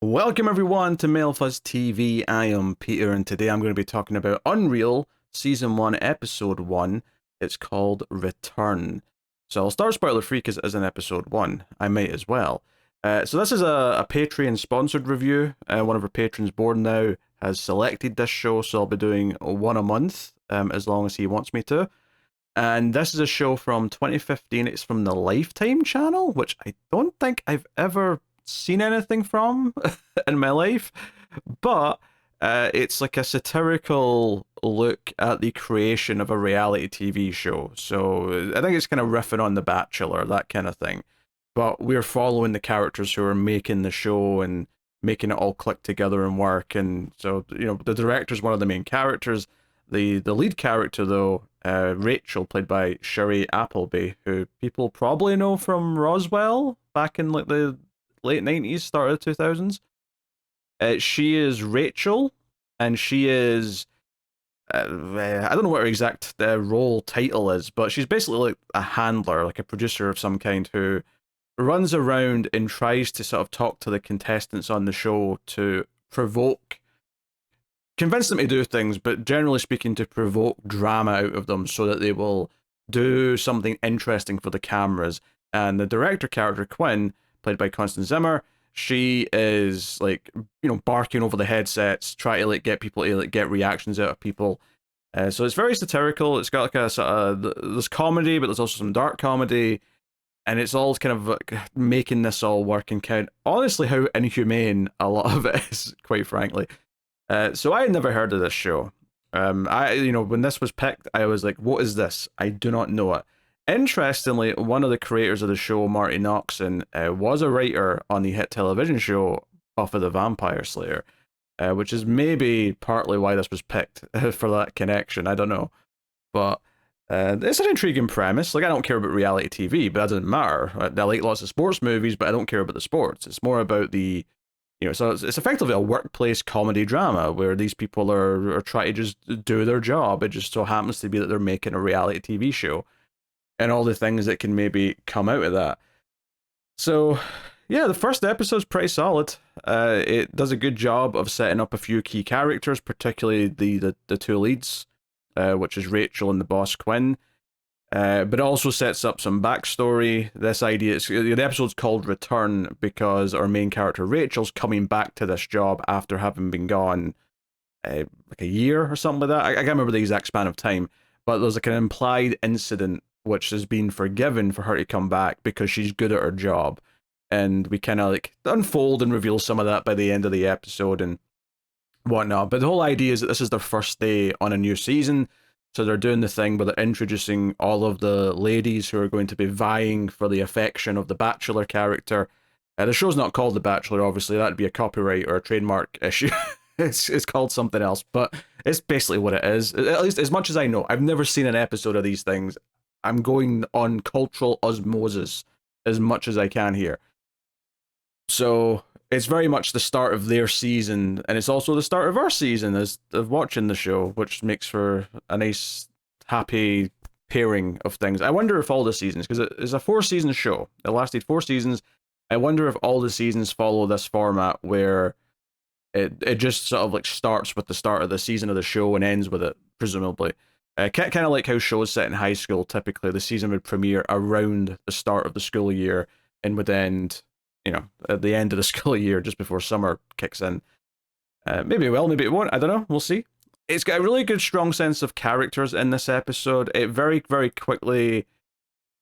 Welcome everyone to MailFuzz TV. I am Peter, and today I'm going to be talking about Unreal Season 1, Episode 1. It's called Return. So I'll start spoiler free because it is an Episode 1. I might as well. So this is a Patreon sponsored review. One of our patrons, Board Now, has selected this show, so I'll be doing one a month as long as he wants me to. And this is a show from 2015. It's from the Lifetime channel, which I don't think I've ever seen anything from in my life, but it's like a satirical look at the creation of a reality TV show. So I think it's kind of riffing on The Bachelor, that kind of thing. But we're following the characters who are making the show and making it all click together and work. And so, the director's one of the main characters. The lead character, though, Rachel, played by Shiri Appleby, who people probably know from Roswell back in like the late 90s, start of the 2000s. She is Rachel, and she is I don't know what her exact role title is, but she's basically like a handler, like a producer of some kind, who runs around and tries to sort of talk to the contestants on the show to convince them to do things, but generally speaking, to provoke drama out of them so that they will do something interesting for the cameras. And the director character, Quinn, played by Constance Zimmer, she is like, barking over the headsets, trying to like get people to like get reactions out of people. So it's very satirical. It's got like a sort of, there's comedy, but there's also some dark comedy, and it's all kind of like making this all work and count. Honestly, how inhumane a lot of it is, quite frankly. So I had never heard of this show. When this was picked, I was like, what is this? I do not know it. Interestingly, one of the creators of the show, Marty Noxon, was a writer on the hit television show Buffy the Vampire Slayer, which is maybe partly why this was picked for that connection. I don't know. But it's an intriguing premise. Like, I don't care about reality TV, but that doesn't matter. I like lots of sports movies, but I don't care about the sports. It's more about the so it's effectively a workplace comedy drama where these people are trying to just do their job. It just so happens to be that they're making a reality TV show and all the things that can maybe come out of that. So, yeah, the first episode's pretty solid. It does a good job of setting up a few key characters, particularly the two leads, which is Rachel and the boss Quinn. But it also sets up some backstory. This idea, the episode's called Return because our main character Rachel's coming back to this job after having been gone like a year or something like that. I can't remember the exact span of time, but there's like an implied incident which has been forgiven for her to come back because she's good at her job. And we kind of like unfold and reveal some of that by the end of the episode and whatnot. But the whole idea is that this is their first day on a new season. So they're doing the thing where they're introducing all of the ladies who are going to be vying for the affection of the Bachelor character. The show's not called The Bachelor, obviously. That'd be a copyright or a trademark issue. It's called something else, but it's basically what it is. At least as much as I know. I've never seen an episode of these things. I'm going on cultural osmosis as much as I can here. So it's very much the start of their season, and it's also the start of our season of watching the show, which makes for a nice, happy pairing of things. I wonder if all the seasons, because it's a 4-season show, it lasted 4 seasons. I wonder if all the seasons follow this format where it just sort of like starts with the start of the season of the show and ends with it, presumably. Kind of like how shows set in high school, typically the season would premiere around the start of the school year and would end, at the end of the school year, just before summer kicks in. Maybe it will, maybe it won't. I don't know. We'll see. It's got a really good, strong sense of characters in this episode. It very, very quickly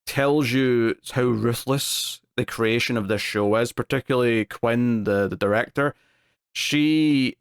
tells you how ruthless the creation of this show is, particularly Quinn, the director. She,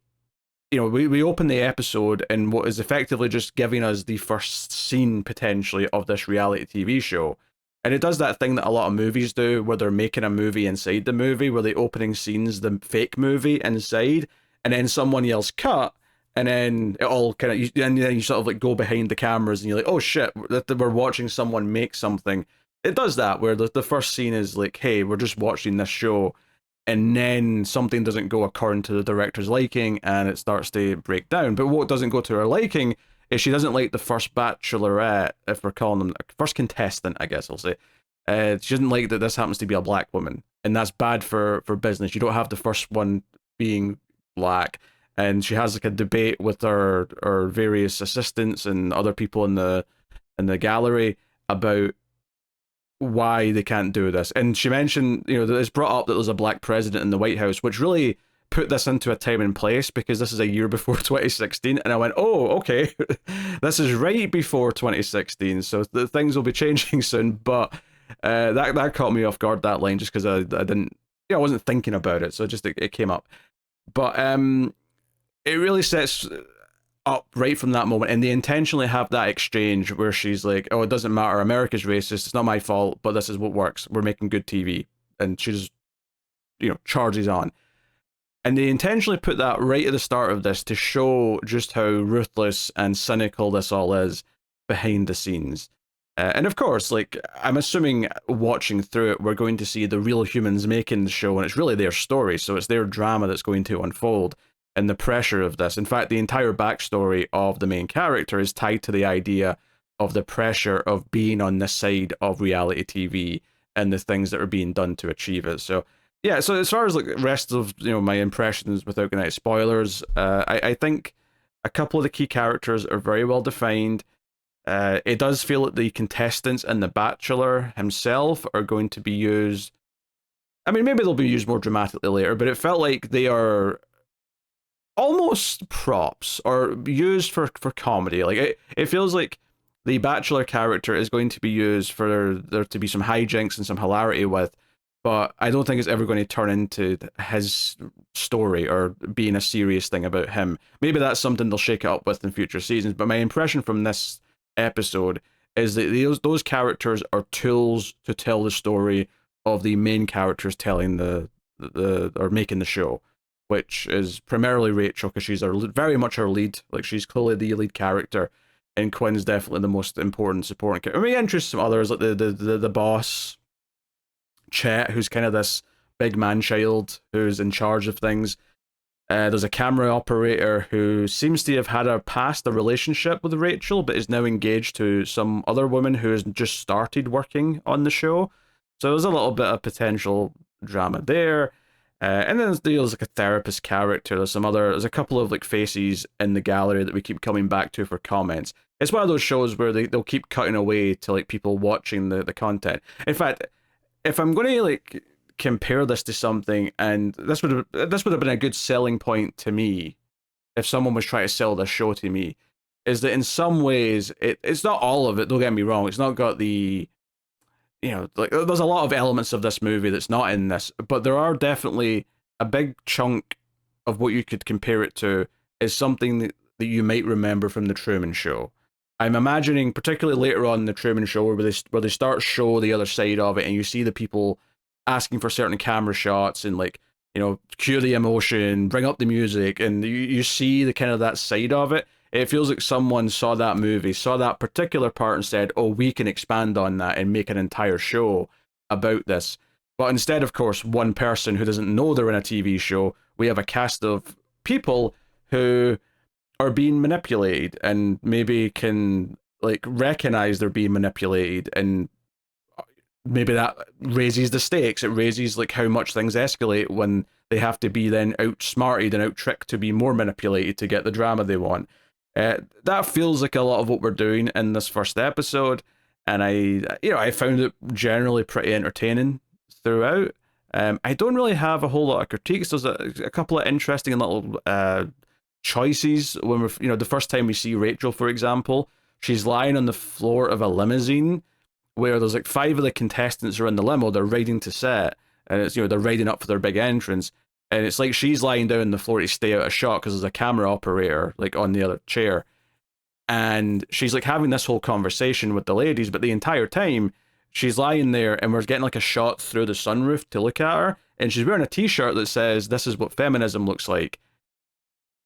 we open the episode in what is effectively just giving us the first scene, potentially, of this reality TV show. And it does that thing that a lot of movies do, where they're making a movie inside the movie, where the opening scene's the fake movie inside, and then someone yells cut, and then it all kind of, and then you sort of like go behind the cameras, and you're like, oh shit, we're watching someone make something. It does that, where the first scene is like, hey, we're just watching this show, and then something doesn't go according to the director's liking, and it starts to break down. But what doesn't go to her liking is she doesn't like the first bachelorette, if we're calling them, first contestant, I guess I'll say. She doesn't like that this happens to be a black woman, and that's bad for business. You don't have the first one being black. And she has like a debate with her various assistants and other people in the gallery about why they can't do this. And she mentioned, that it's brought up that there's a black president in the White House, which really put this into a time and place because this is a year before 2016. And I went, oh, okay, this is right before 2016. So the things will be changing soon. But that caught me off guard, that line, just because I didn't, I wasn't thinking about it. So it came up. But it really sets up right from that moment, and they intentionally have that exchange where she's like, oh, it doesn't matter, America's racist, it's not my fault, but this is what works, we're making good TV. And she just charges on, and they intentionally put that right at the start of this to show just how ruthless and cynical this all is behind the scenes. And of course, like, I'm assuming watching through it, we're going to see the real humans making the show, and it's really their story, so it's their drama that's going to unfold, and the pressure of this. In fact, the entire backstory of the main character is tied to the idea of the pressure of being on this side of reality TV and the things that are being done to achieve it. So yeah, so as far as like the rest of my impressions without getting into spoilers, I think a couple of the key characters are very well defined. It does feel that the contestants and the Bachelor himself are going to be used. I mean, maybe they'll be used more dramatically later, but it felt like they are almost props or used for comedy. Like it feels like the Bachelor character is going to be used for there to be some hijinks and some hilarity with, but I don't think it's ever going to turn into his story or being a serious thing about him. Maybe that's something they'll shake it up with in future seasons, but my impression from this episode is that those characters are tools to tell the story of the main characters telling the or making the show, which is primarily Rachel, because she's very much our lead. Like, she's clearly the lead character, and Quinn's definitely the most important supporting character. I mean, interests some others, like the boss, Chet, who's kind of this big man-child who's in charge of things. There's a camera operator who seems to have had a relationship with Rachel, but is now engaged to some other woman who has just started working on the show. So there's a little bit of potential drama there. And then there's like a therapist character. There's a couple of like faces in the gallery that we keep coming back to for comments. It's one of those shows where they'll keep cutting away to like people watching the content. In fact, if I'm going to like compare this to something, and this would have been a good selling point to me if someone was trying to sell this show to me, is that in some ways it's not all of it, don't get me wrong, it's not got the like, there's a lot of elements of this movie that's not in this, but there are definitely a big chunk of what you could compare it to is something that you might remember from the Truman Show. I'm imagining, particularly later on in the Truman Show, where they start to show the other side of it, and you see the people asking for certain camera shots and like, cue the emotion, bring up the music, and you see the kind of that side of it. It feels like someone saw that movie, saw that particular part, and said, oh, we can expand on that and make an entire show about this. But instead, of course, one person who doesn't know they're in a TV show, we have a cast of people who are being manipulated and maybe can like recognize they're being manipulated, and maybe that raises the stakes. It raises like how much things escalate when they have to be then outsmarted and out-tricked to be more manipulated to get the drama they want. That feels like a lot of what we're doing in this first episode, and I found it generally pretty entertaining throughout. I don't really have a whole lot of critiques. There's a couple of interesting little choices when we're, the first time we see Rachel, for example, she's lying on the floor of a limousine where there's like 5 of the contestants are in the limo, they're riding to set, and it's, they're riding up for their big entrance, and it's like she's lying down on the floor to stay out of shot because there's a camera operator like on the other chair, and she's like having this whole conversation with the ladies, but the entire time she's lying there and we're getting like a shot through the sunroof to look at her, and she's wearing a t-shirt that says this is what feminism looks like,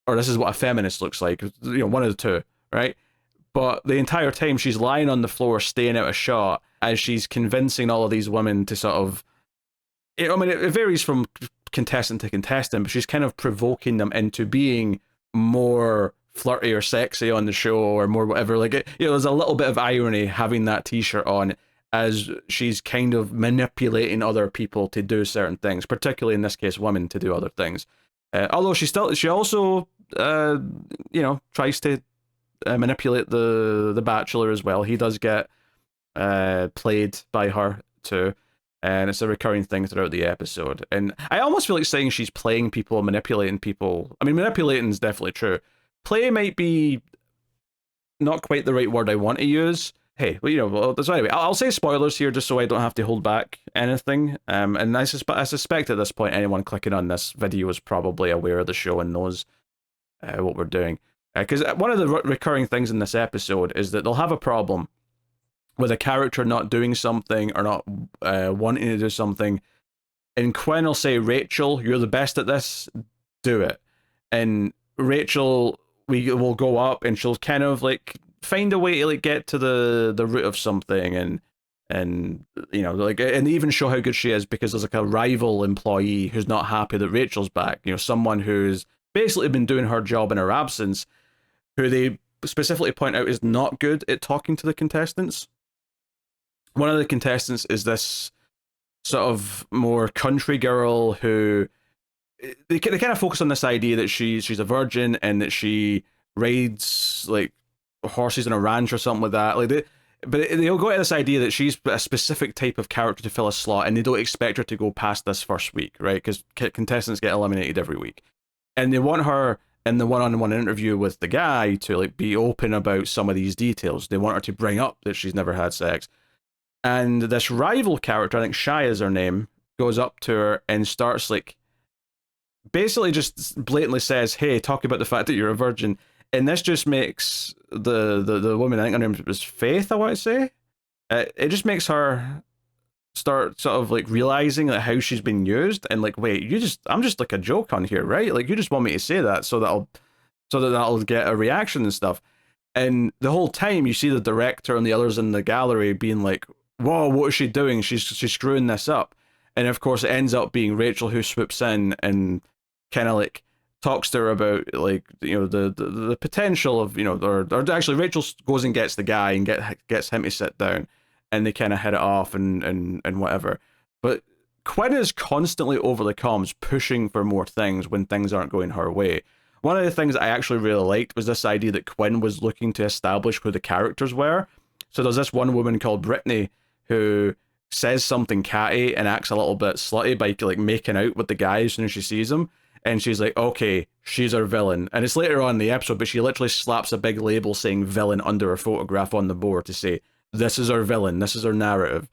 or this is what a feminist looks like, one of the two, right? But the entire time she's lying on the floor, staying out of shot, as she's convincing all of these women to sort of, I mean, it varies from contestant to contestant, but she's kind of provoking them into being more flirty or sexy on the show, or more whatever. Like, there's a little bit of irony having that t-shirt on, as she's kind of manipulating other people to do certain things, particularly in this case, women, to do other things. Although she also tries to manipulate the Bachelor as well. He does get played by her too, and it's a recurring thing throughout the episode. And I almost feel like saying she's playing people, manipulating people. I mean, manipulating is definitely true. Play might be not quite the right word I want to use. Hey, well, so anyway, I'll say spoilers here just so I don't have to hold back anything. And I suspect at this point anyone clicking on this video is probably aware of the show and knows what we're doing. Because one of the recurring things in this episode is that they'll have a problem with a character not doing something or not wanting to do something, and Quinn will say, Rachel, you're the best at this, do it. And Rachel, we will go up and she'll kind of like find a way to like get to the root of something, and like, and even show how good she is, because there's like a rival employee who's not happy that Rachel's back, someone who's basically been doing her job in her absence, who they specifically point out is not good at talking to the contestants. One of the contestants is this sort of more country girl who they kind of focus on this idea that she's a virgin and that she rides like horses in a ranch or something like that. But they'll go to this idea that she's a specific type of character to fill a slot, and they don't expect her to go past this first week, right? Because contestants get eliminated every week, and they want her in the one-on-one interview with the guy to like be open about some of these details. They want her to bring up that she's never had sex. And this rival character, I think Shai is her name, goes up to her and starts like basically just blatantly says, hey, talk about the fact that you're a virgin. And this just makes the woman, I think her name was Faith, I want to say, it just makes her start sort of like realizing that how she's been used, and like, wait, I'm just like a joke on here, right? Like, you just want me to say that so that'll get a reaction and stuff. And the whole time you see the director and the others in the gallery being like, whoa, what is she doing? She's screwing this up. And of course it ends up being Rachel who swoops in and kind of like talks to her about like, the potential of, or actually Rachel goes and gets the guy and gets him to sit down, and they kind of hit it off and whatever. But Quinn is constantly over the comms pushing for more things when things aren't going her way. One of the things I actually really liked was this idea that Quinn was looking to establish who the characters were. So there's this one woman called Brittany who says something catty and acts a little bit slutty by like making out with the guy as soon as she sees him. And she's like, okay, she's our villain. And it's later on in the episode, but she literally slaps a big label saying villain under her photograph on the board to say, this is our villain, this is our narrative.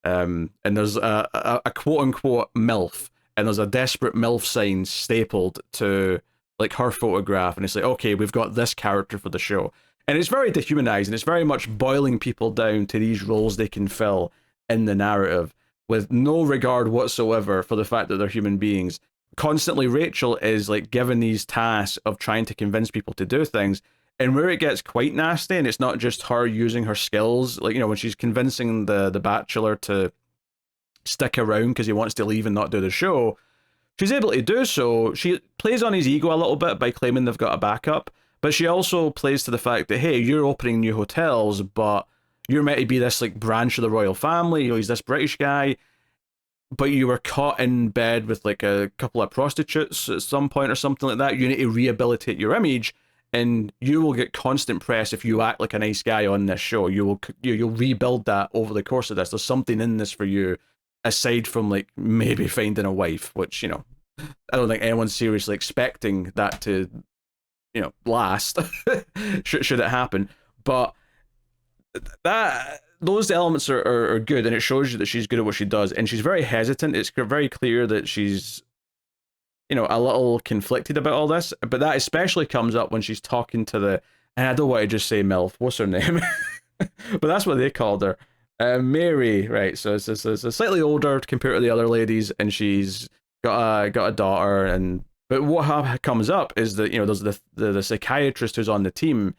And there's a quote-unquote MILF, and there's a desperate MILF sign stapled to like her photograph, and it's like, okay, we've got this character for the show. And it's very dehumanizing. It's very much boiling people down to these roles they can fill in the narrative with no regard whatsoever for the fact that they're human beings. Constantly, Rachel is like given these tasks of trying to convince people to do things, and where it gets quite nasty, and it's not just her using her skills, like, when she's convincing the Bachelor to stick around because he wants to leave and not do the show, she's able to do so. She plays on his ego a little bit by claiming they've got a backup, but she also plays to the fact that, hey, you're opening new hotels, but you're meant to be this like branch of the royal family. He's this British guy, but you were caught in bed with like a couple of prostitutes at some point or something like that. You need to rehabilitate your image, and you will get constant press if you act like a nice guy on this show. You'll rebuild that over the course of this. There's something in this for you, aside from like maybe finding a wife, which, I don't think anyone's seriously expecting that to, last should it happen. But those elements are good, and it shows you that she's good at what she does, and she's very hesitant. It's very clear that she's a little conflicted about all this, but that especially comes up when she's talking to and I don't want to just say MILF, what's her name? But that's what they called her. Mary, right? So it's slightly older compared to the other ladies, and she's got a daughter. But what comes up is that there's the psychiatrist who's on the team.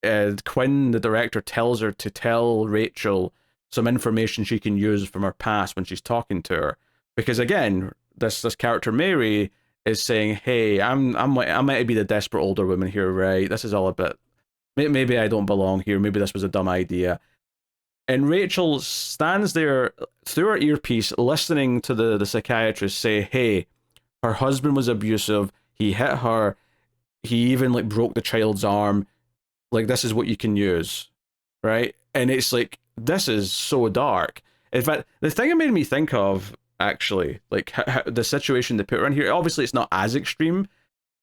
Quinn, the director, tells her to tell Rachel some information she can use from her past when she's talking to her, because again, this character Mary is saying, hey, I might be the desperate older woman here, right? This is all a bit, maybe I don't belong here. Maybe this was a dumb idea. And Rachel stands there through her earpiece listening to the psychiatrist say, hey, her husband was abusive. He hit her. He even like broke the child's arm. Like, this is what you can use, right? And it's like, this is so dark. In fact, the thing it made me think of, actually, like the situation they put around here, obviously it's not as extreme,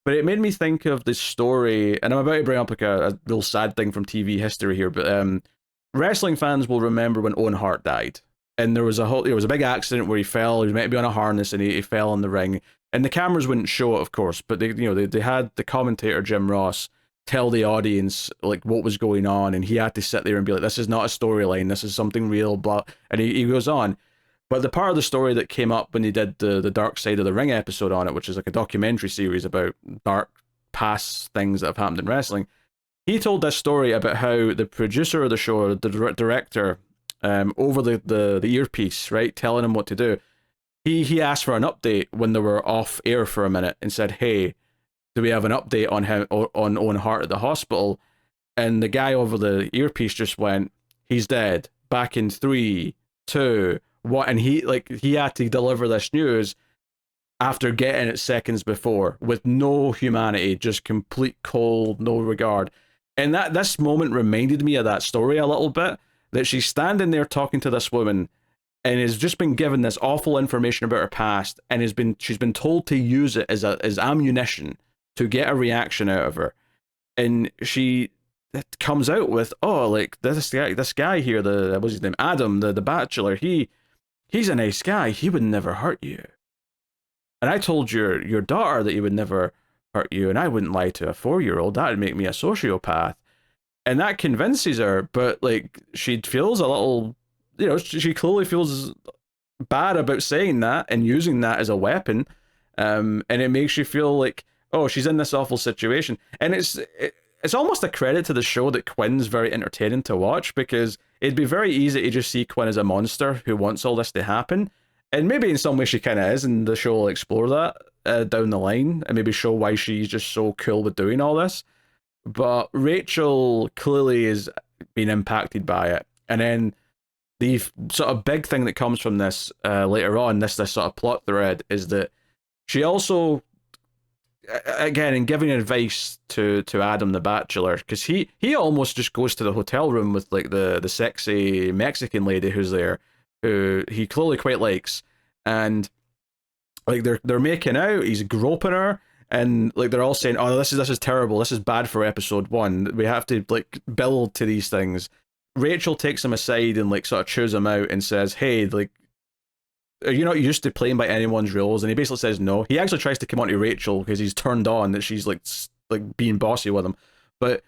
but it made me think of this story, and I'm about to bring up like a real sad thing from TV history here, but wrestling fans will remember when Owen Hart died. And there was a big accident where he fell. He was meant to be on a harness, and he fell in the ring. And the cameras wouldn't show it, of course, but they had the commentator Jim Ross tell the audience like what was going on, and he had to sit there and be like, "This is not a storyline. This is something real." Blah, and he goes on. But the part of the story that came up when he did the Dark Side of the Ring episode on it, which is like a documentary series about dark past things that have happened in wrestling, he told this story about how the producer of the show, the director, over the earpiece, right, telling him what to do, he asked for an update when they were off air for a minute and said, "Hey, do we have an update on him, on Owen Hart at the hospital?" And the guy over the earpiece just went, "He's dead. Back in 3, 2, 1." And he had to deliver this news after getting it seconds before with no humanity, just complete cold, no regard. And this moment reminded me of that story a little bit, that she's standing there talking to this woman and has just been given this awful information about her past, and she's been told to use it as ammunition to get a reaction out of her. And she comes out with, "Oh, like this guy here, what's his name, Adam, the bachelor, he's a nice guy, he would never hurt you. And I told your daughter that he would never hurt you, and I wouldn't lie to a 4-year-old. That would make me a sociopath." And that convinces her, but like she feels a little, she clearly feels bad about saying that and using that as a weapon. And it makes you feel like, oh, she's in this awful situation. And it's almost a credit to the show that Quinn's very entertaining to watch, because it'd be very easy to just see Quinn as a monster who wants all this to happen. And maybe in some way she kind of is, and the show will explore that down the line and maybe show why she's just so cool with doing all this. But Rachel clearly is being impacted by it. And then the sort of big thing that comes from this later on, this sort of plot thread, is that she also, again, in giving advice to Adam the bachelor, because he almost just goes to the hotel room with like the sexy Mexican lady who's there, who he clearly quite likes, and like they're making out, he's groping her, and like they're all saying, "Oh, this is terrible, this is bad for episode 1, we have to like build to these things." Rachel takes him aside and like sort of chews him out and says, "Hey, like, are you not used to playing by anyone's rules?" And he basically says no. He actually tries to come on to Rachel because he's turned on that she's like being bossy with him, but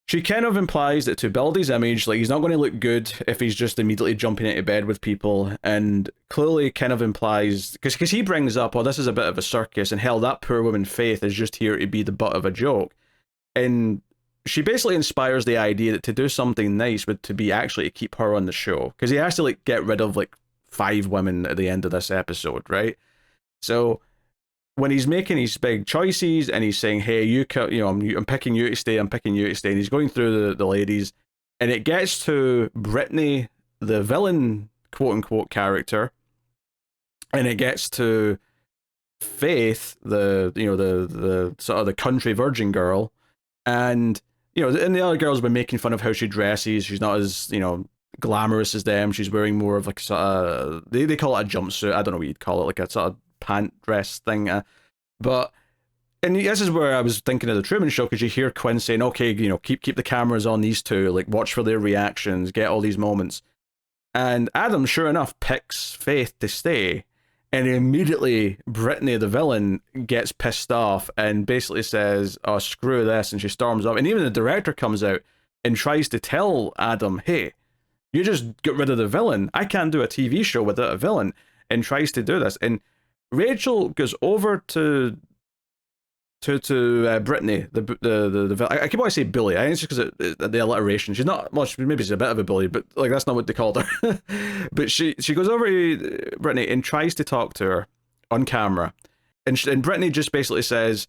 she kind of implies that to build his image, like, he's not going to look good if he's just immediately jumping into bed with people, and clearly kind of implies, because he brings up, "Oh, this is a bit of a circus, and hell, that poor woman Faith is just here to be the butt of a joke." And she basically inspires the idea that to do something nice would to be actually to keep her on the show, because he has to like get rid of like 5 women at the end of this episode, right? So when he's making his big choices and he's saying, "Hey, I'm picking you to stay, I'm picking you to stay," and he's going through the ladies, and it gets to Brittany, the villain, quote unquote, character, and it gets to Faith, the sort of the country virgin girl, and and the other girls have been making fun of how she dresses. She's not as glamorous as them. She's wearing more of like sort of, they call it a jumpsuit. I don't know what you'd call it, like a sort of pant dress thing. But and this is where I was thinking of the Truman Show, because you hear Quinn saying, "Okay, keep the cameras on these two, like watch for their reactions, get all these moments." And Adam, sure enough, picks Faith to stay. And immediately, Brittany, the villain, gets pissed off and basically says, "Oh, screw this," and she storms off. And even the director comes out and tries to tell Adam, "Hey, you just get rid of the villain. I can't do a TV show without a villain," and tries to do this. And Rachel goes over to Brittany, the villain. I keep wanting to say bully. I think it's just because the alliteration. She's not much. Maybe she's a bit of a bully, but like that's not what they called her. But she goes over to Brittany and tries to talk to her on camera, and Brittany just basically says,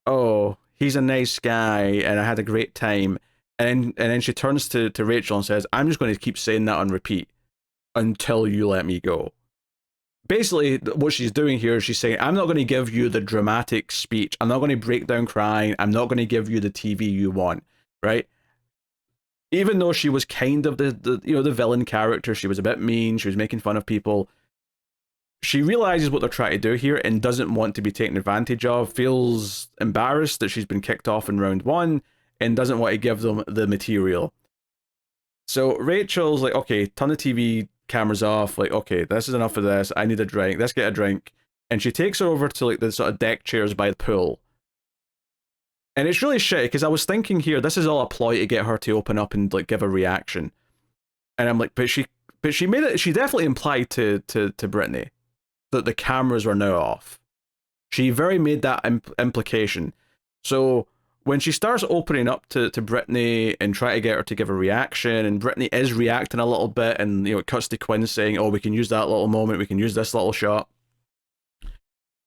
"Oh, he's a nice guy, and I had a great time." And then she turns to Rachel and says, "I'm just going to keep saying that on repeat until you let me go." basically what she's doing here is she's saying, I'm not going to give you the dramatic speech. I'm not going to break down crying. I'm not going to give you the TV you want, right? Even though she was kind of the villain character, she was a bit mean, she was making fun of people. She realizes what they're trying to do here and doesn't want to be taken advantage of, feels embarrassed that she's been kicked off in round one, and doesn't want to give them the material. So Rachel's like, okay, turn the TV cameras off. Like, okay, this is enough of this. I need a drink. Let's get a drink. And she takes her over to like the sort of deck chairs by the pool. And it's really shitty because I was thinking here, this is all a ploy to get her to open up and like give a reaction. And I'm like, but she made it. She definitely implied to Brittany that the cameras were now off. She very made that implication. So when she starts opening up to Brittany and try to get her to give a reaction, and Brittany is reacting a little bit, and it cuts to Quinn saying, oh, we can use that little moment, we can use this little shot.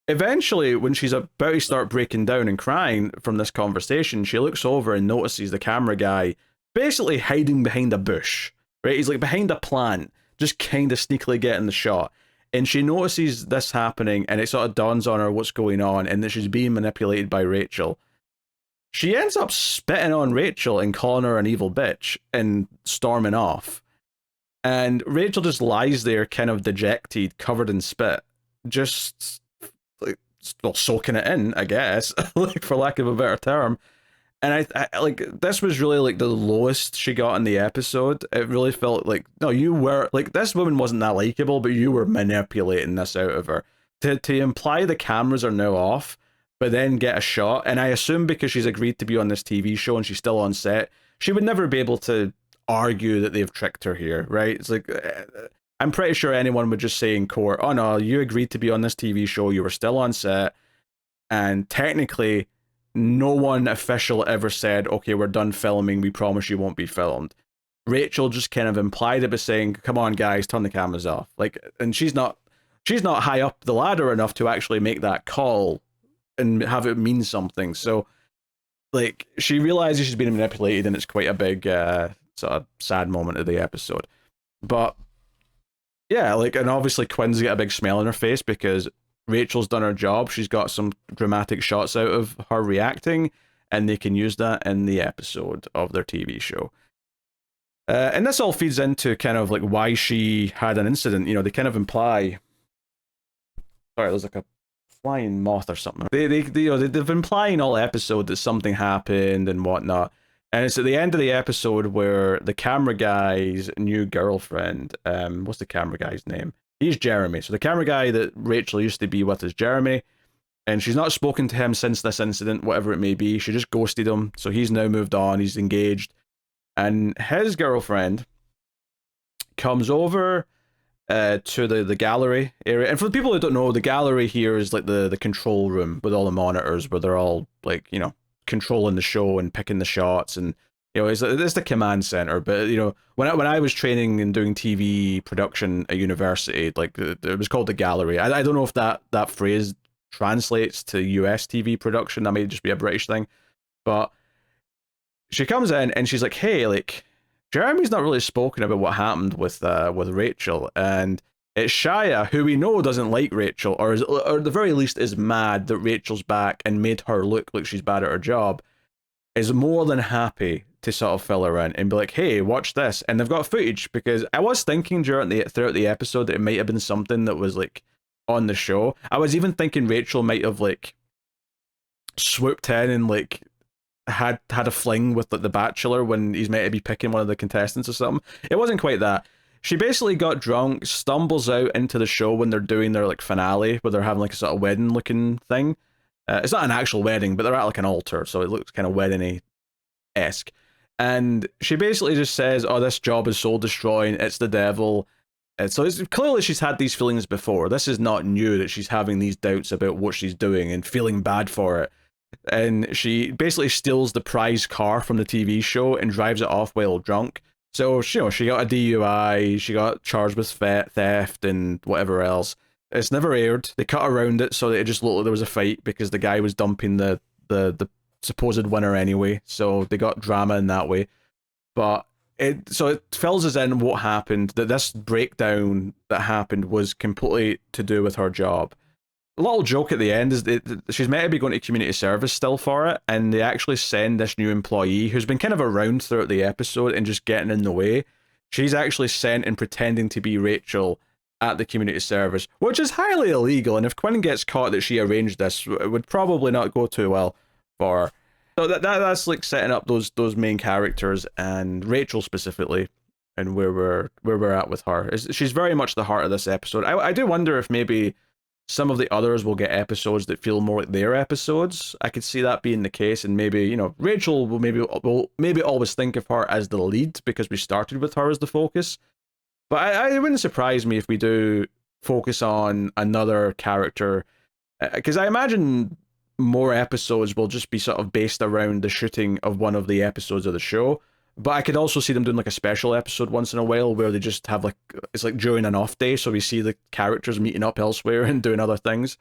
Eventually, when she's about to start breaking down and crying from this conversation, she looks over and notices the camera guy basically hiding behind a bush, right? He's like behind a plant, just kind of sneakily getting the shot. And she notices this happening, and it sort of dawns on her what's going on, and that she's being manipulated by Rachel. She ends up spitting on Rachel and calling her an evil bitch and storming off. And Rachel just lies there, kind of dejected, covered in spit, just like, well, soaking it in, I guess, like for lack of a better term. And I like, this was really like the lowest she got in the episode. It really felt like, no, you were like, this woman wasn't that likable, but you were manipulating this out of her to imply the cameras are now off, but then get a shot. And I assume because she's agreed to be on this TV show and she's still on set, she would never be able to argue that they've tricked her here, right? It's like, I'm pretty sure anyone would just say in court, oh no, you agreed to be on this TV show, you were still on set, and technically no one official ever said, okay, we're done filming, we promise you won't be filmed. Rachel just kind of implied it by saying, come on guys, turn the cameras off. Like, and she's not high up the ladder enough to actually make that call and have it mean something. So like, she realizes she's being manipulated, and it's quite a big sort of sad moment of the episode. But yeah, like, and obviously Quinn's got a big smile on her face because Rachel's done her job. She's got some dramatic shots out of her reacting, and they can use that in the episode of their TV show. And this all feeds into kind of like why she had an incident. You know, they kind of imply. Sorry, there's like a flying moth or something. They've been implying all episode that something happened and whatnot. And it's at the end of the episode where the camera guy's new girlfriend, what's the camera guy's name? He's Jeremy. So the camera guy that Rachel used to be with is Jeremy, and she's not spoken to him since this incident, whatever it may be. She just ghosted him, so he's now moved on, he's engaged. And his girlfriend comes over to the gallery area. And for the people who don't know, the gallery here is like the control room with all the monitors where they're all like, you know, controlling the show and picking the shots, and you know, it's the command center. But you know, when I was training and doing TV production at university, like it was called the gallery. I don't know if that phrase translates to US TV production. That may just be a British thing. But she comes in and she's like, "Hey, like Jeremy's not really spoken about what happened with Rachel, and it's Shia, who we know doesn't like Rachel, or at the very least is mad that Rachel's back and made her look like she's bad at her job, is more than happy to sort of fill her in and be like, hey, watch this. And they've got footage, because I was thinking throughout the episode that it might have been something that was like on the show. I was even thinking Rachel might have like swooped in and like had a fling with like the Bachelor when he's meant to be picking one of the contestants or something. It wasn't quite that. She basically got drunk, stumbles out into the show when they're doing their like finale, where they're having like a sort of wedding looking thing. It's not an actual wedding, but they're at like an altar, so it looks kind of wedding-y-esque. And she basically just says, oh, this job is soul destroying, it's the devil. And so it's clearly she's had these feelings before. This is not new that she's having these doubts about what she's doing and feeling bad for it. And she basically steals the prize car from the TV show and drives it off while drunk. So, you know, she got a DUI, she got charged with theft and whatever else. It's never aired. They cut around it so that it just looked like there was a fight because the guy was dumping the supposed winner anyway. So they got drama in that way. But it fills us in what happened, that this breakdown that happened was completely to do with her job. A little joke at the end is that she's meant to be going to community service still for it, and they actually send this new employee who's been kind of around throughout the episode and just getting in the way. She's actually sent and pretending to be Rachel at the community service, which is highly illegal, and if Quinn gets caught that she arranged this, it would probably not go too well for her. So that's like setting up those main characters and Rachel specifically, and where we're at with her. She's very much the heart of this episode. I do wonder if maybe some of the others will get episodes that feel more like their episodes. I could see that being the case, and maybe, you know, Rachel will maybe always think of her as the lead because we started with her as the focus. But it wouldn't surprise me if we do focus on another character, because I imagine more episodes will just be sort of based around the shooting of one of the episodes of the show. But I could also see them doing like a special episode once in a while where they just have like, it's like during an off day, so we see the characters meeting up elsewhere and doing other things.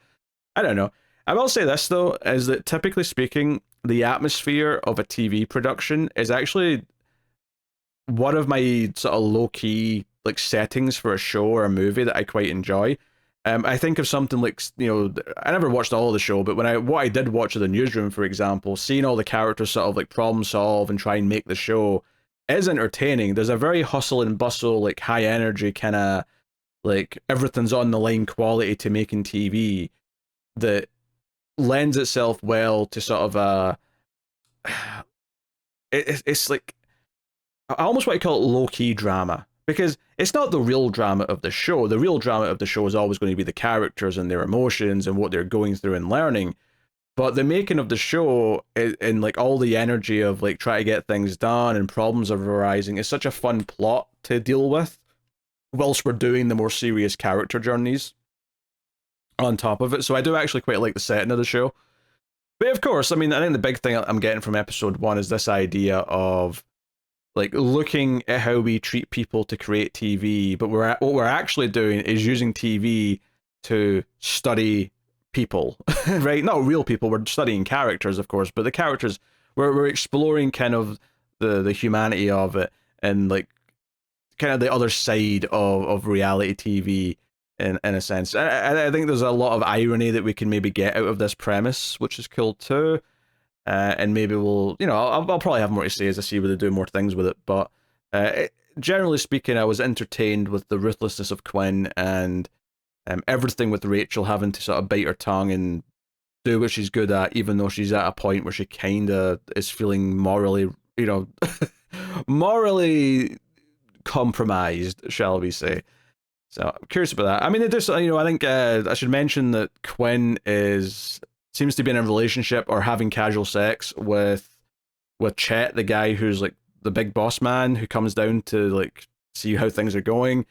I don't know. I will say this though, is that typically speaking, the atmosphere of a TV production is actually one of my sort of low-key like settings for a show or a movie that I quite enjoy. I think of something like, you know, I never watched all of the show, but what I did watch of The Newsroom, for example, seeing all the characters sort of like problem solve and try and make the show is entertaining. There's a very hustle and bustle, like high energy kind of like everything's on the line quality to making TV that lends itself well to sort of it's like, I almost want to call it low-key drama, because it's not the real drama of the show. The real drama of the show is always going to be the characters and their emotions and what they're going through and learning. But the making of the show and like all the energy of like trying to get things done and problems are arising is such a fun plot to deal with whilst we're doing the more serious character journeys on top of it. So I do actually quite like the setting of the show. But of course, I mean, I think the big thing I'm getting from episode 1 is this idea of like looking at how we treat people to create TV, but what we're actually doing is using TV to study people, right? Not real people. We're studying characters, of course, but the characters, we're exploring kind of the humanity of it and like kind of the other side of reality TV in a sense. I think there's a lot of irony that we can maybe get out of this premise, which is cool too. And maybe we'll, you know, I'll probably have more to say as I see where they do more things with it. But generally speaking, I was entertained with the ruthlessness of Quinn and everything with Rachel having to sort of bite her tongue and do what she's good at, even though she's at a point where she kind of is feeling morally, you know, morally compromised, shall we say. So I'm curious about that. I mean, it just, you know, I think I should mention that Quinn seems to be in a relationship or having casual sex with Chet, the guy who's like the big boss man who comes down to like see how things are going.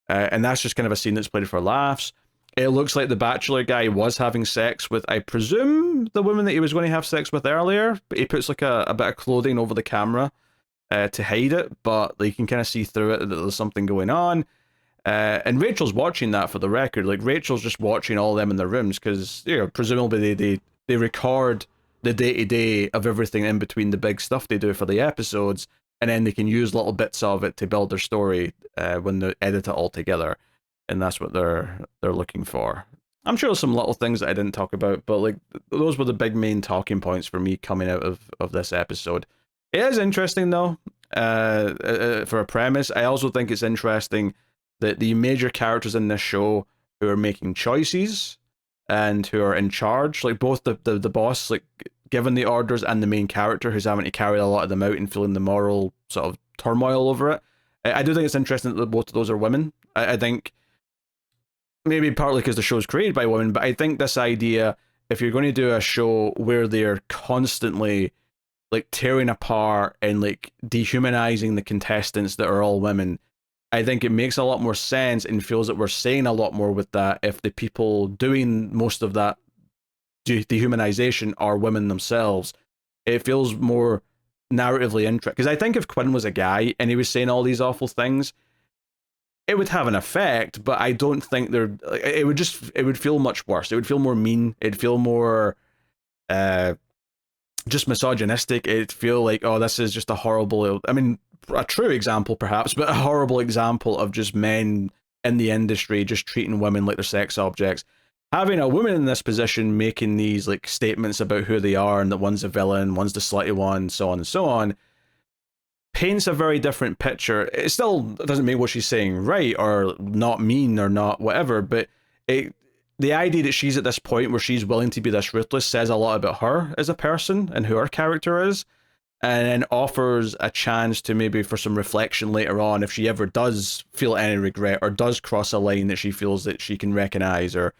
And that's just kind of a scene that's played for laughs. It looks like the Bachelor guy was having sex with, I presume, the woman that he was going to have sex with earlier, but he puts like a bit of clothing over the camera to hide it, but you can kind of see through it that there's something going on. And Rachel's watching that, for the record. Like, Rachel's just watching all of them in their rooms because, you know, presumably they record the day-to-day of everything in between the big stuff they do for the episodes, and then they can use little bits of it to build their story when they edit it all together. And that's what they're looking for. I'm sure there's some little things that I didn't talk about, but like those were the big main talking points for me coming out of this episode. It is interesting though, for a premise. I also think it's interesting that the major characters in this show who are making choices and who are in charge, like both the boss, like giving the orders, and the main character who's having to carry a lot of them out and feeling the moral sort of turmoil over it. I do think it's interesting that both of those are women. I think maybe partly because the show's created by women, but I think this idea, if you're going to do a show where they're constantly like tearing apart and like dehumanizing the contestants that are all women, I think it makes a lot more sense and feels that we're saying a lot more with that if the people doing most of that dehumanization are women themselves. It feels more narratively interesting. Because I think if Quinn was a guy and he was saying all these awful things, it would have an effect, but I don't think it would feel much worse. It would feel more mean. It'd feel more just misogynistic. It'd feel like, oh, this is just a horrible, I mean, a true example perhaps, but a horrible example of just men in the industry just treating women like they're sex objects. Having a woman in this position making these like statements about who they are and that one's a villain, one's the slutty one, so on and so on, paints a very different picture. It still doesn't make what she's saying right or not mean or not whatever, but the idea that she's at this point where she's willing to be this ruthless says a lot about her as a person and who her character is, and then offers a chance to maybe for some reflection later on if she ever does feel any regret or does cross a line that she feels that she can recognize or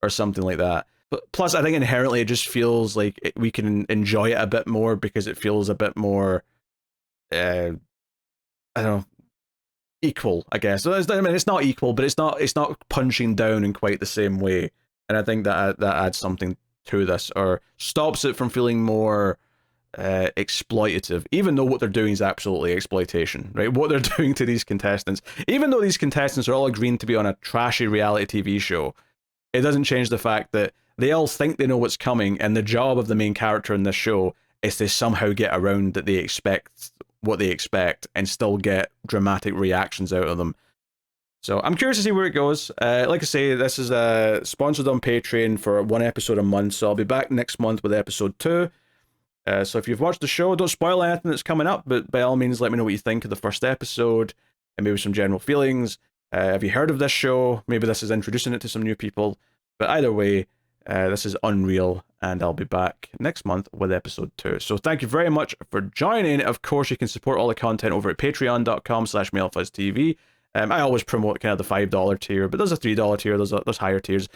something like that. But plus, I think inherently it just feels like we can enjoy it a bit more because it feels a bit more, I don't know, equal, I guess. I mean, it's not equal, but it's not punching down in quite the same way. And I think that adds something to this, or stops it from feeling more exploitative, even though what they're doing is absolutely exploitation, right? What they're doing to these contestants, even though these contestants are all agreeing to be on a trashy reality TV show, it doesn't change the fact that they all think they know what's coming, and the job of the main character in this show is to somehow get around that they expect what they expect and still get dramatic reactions out of them. So I'm curious to see where it goes. Like I say, this is sponsored on Patreon for 1 episode a month, so I'll be back next month with episode 2. So if you've watched the show, don't spoil anything that's coming up, but by all means let me know what you think of the first episode and maybe some general feelings. Have you heard of this show? Maybe this is introducing it to some new people. But either way, this is UnReal, and I'll be back next month with episode 2. So thank you very much for joining. Of course, you can support all the content over at patreon.com/MailFuzzTV. I always promote kind of the $5 tier, but there's a $3 tier, there's higher tiers.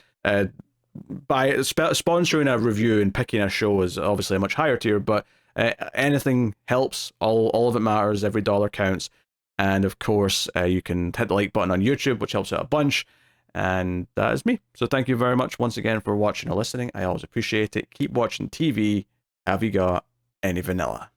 By sponsoring a review and picking a show is obviously a much higher tier, but anything helps. All of it matters. Every dollar counts. And of course, you can hit the like button on YouTube, which helps out a bunch. And that is me. So thank you very much once again for watching or listening. I always appreciate it. Keep watching TV. Have you got any vanilla?